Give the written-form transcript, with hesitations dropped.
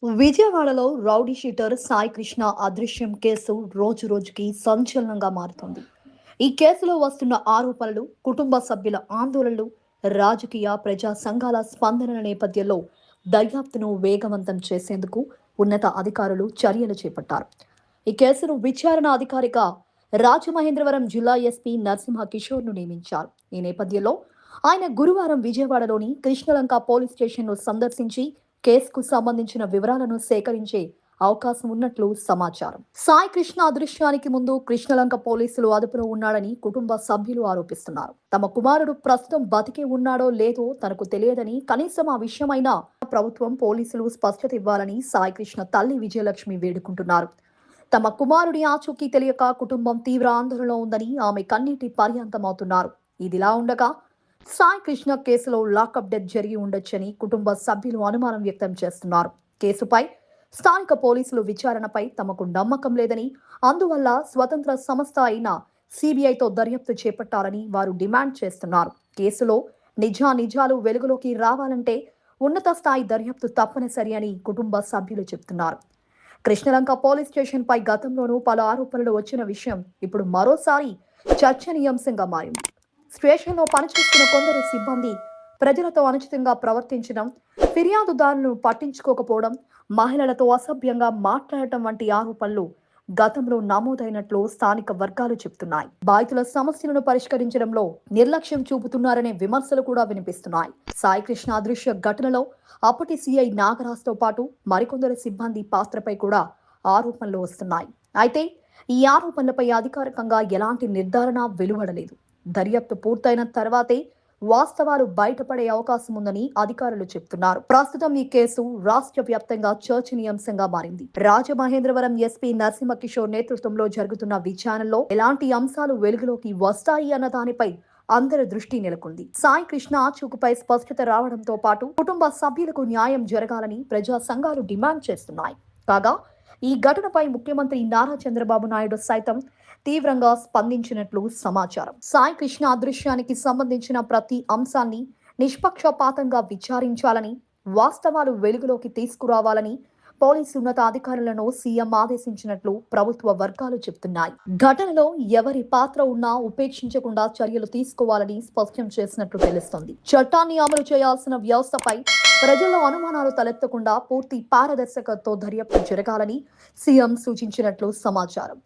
విజయవాడలో rowdy sheeter Sai Krishna అదృశ్యం case రోజు రోజుకి సంచలనంగా మారుతోంది. ఈ కేసులో వస్తున్న ఆరోపణలు, కుటుంబ సభ్యుల ఆందోళనలు, రాజకీయ ప్రజా సంఘాల స్పందనల నేపథ్యంలో దర్యాప్తును వేగవంతం చేసేందుకు ఉన్నత అధికారులు చర్యలు చేపట్టారు. ఈ కేసును విచారణ అధికారిగా రాజమహేంద్రవరం జిల్లా ఎస్పీ నరసింహ కిషోర్ను నియమించారు. ఈ నేపథ్యంలో ఆయన గురువారం విజయవాడలోని కృష్ణలంక పోలీస్ స్టేషన్ను సందర్శించి కేసుకు సంబంధించిన వివరాలను సేకరించే అవకాశం ఉన్నట్లు సమాచారం. సాయి కృష్ణ అదృశ్యానికి ముందు కృష్ణలంక పోలీసులు అదుపులో ఉన్నాడని కుటుంబ సభ్యులు ఆరోపిస్తున్నారు. తమ కుమారుడు ప్రస్తుతం బతికే ఉన్నాడో లేదో తనకు తెలియదని, కనీసం ఆ విషయమైనా ప్రభుత్వం పోలీసులు స్పష్టత ఇవ్వాలని సాయి కృష్ణ తల్లి విజయలక్ష్మి వేడుకుంటున్నారు. తమ కుమారుడి ఆచూకీ తెలియక కుటుంబం తీవ్ర ఆందోళనలో ఉందని ఆమె కన్నీటి పర్యంతమవుతున్నారు. ఇదిలా ఉండగా సాయి కృష్ణ కేసులో లాకప్ డెత్ జరిగి ఉండొచ్చని కుటుంబ సభ్యులు అనుమానం వ్యక్తం చేస్తున్నారు. కేసుపై స్థానిక పోలీసులు విచారణపై తమకు నమ్మకం లేదని, అందువల్ల స్వతంత్ర సంస్థ అయిన సిబిఐతో దర్యాప్తు చేపట్టాలని వారు డిమాండ్ చేస్తున్నారు. కేసులో నిజాలు వెలుగులోకి రావాలంటే ఉన్నత స్థాయి దర్యాప్తు తప్పనిసరి అని కుటుంబ సభ్యులు చెబుతున్నారు. కృష్ణలంక పోలీస్ స్టేషన్ పై గతంలోనూ పలు ఆరోపణలు వచ్చిన విషయం ఇప్పుడు మరోసారి చర్చనీయాంశంగా మారింది. స్టేషన్లో పనిచేస్తున్న కొందరు సిబ్బంది ప్రజలతో అనుచితంగా ప్రవర్తించడం, ఫిర్యాదుదారులను పట్టించుకోకపోవడం, మహిళలతో అసభ్యంగా మాట్లాడటం వంటి ఆరోపణలు గతంలో నమోదైనట్లు స్థానిక వర్గాలు చెబుతున్నాయి. బాధితుల సమస్యలను పరిష్కరించడంలో నిర్లక్ష్యం చూపుతున్నారనే విమర్శలు కూడా వినిపిస్తున్నాయి. సాయి కృష్ణ అదృశ్య ఘటనలో అప్పటి సిఐ నాగరాజ్తో పాటు మరికొందరు సిబ్బంది పాత్రపై కూడా ఆరోపణలు వస్తున్నాయి. అయితే ఈ ఆరోపణలపై అధికారికంగా ఎలాంటి నిర్ధారణ వెలువడలేదు. దర్యాప్తు పూర్తయిన తర్వాతే వాస్తవాలు బయటపడే అవకాశం ఉందని అధికారులు చెబుతున్నారు. ప్రస్తుతం ఈ కేసు రాష్ట్ర వ్యాప్తంగా చర్చనీయాంశంగా మారింది. రాజమహేంద్రవరం ఎస్పీ నరసింహ కిషోర్ నేతృత్వంలో జరుగుతున్న విచారణలో ఎలాంటి అంశాలు వెలుగులోకి వస్తాయి అన్న దానిపై అందరి దృష్టి నెలకొంది. సాయి కృష్ణ ఆచూకుపై స్పష్టత రావడంతో పాటు కుటుంబ సభ్యులకు న్యాయం జరగాలని ప్రజా సంఘాలు డిమాండ్ చేస్తున్నాయి. కాగా ఈ ఘటనపై ముఖ్యమంత్రి నారా చంద్రబాబు నాయుడు సైతం తీవ్రంగా స్పందించినట్లు సమాచారం. సాయి కృష్ణ అదృశ్యానికి సంబంధించిన ప్రతి అంశాన్ని నిష్పక్షపాతంగా విచారించాలని, వాస్తవాలు వెలుగులోకి తీసుకురావాలని పోలీసు ఉన్నతాధికారులను సీఎం ఆదేశించినట్లు ప్రభుత్వ వర్గాలు చెబుతున్నాయి. ఘటనలో ఎవరి పాత్ర ఉన్నా ఉపేక్షించకుండా చర్యలు తీసుకోవాలని స్పష్టం చేసినట్లు తెలుస్తోంది. చట్టాన్ని అమలు చేయాల్సిన వ్యవస్థపై ప్రజల్లో అనుమానాలు తలెత్తకుండా పూర్తి పారదర్శకతతో దర్యాప్తు జరగాలని సీఎం సూచించినట్లు సమాచారం.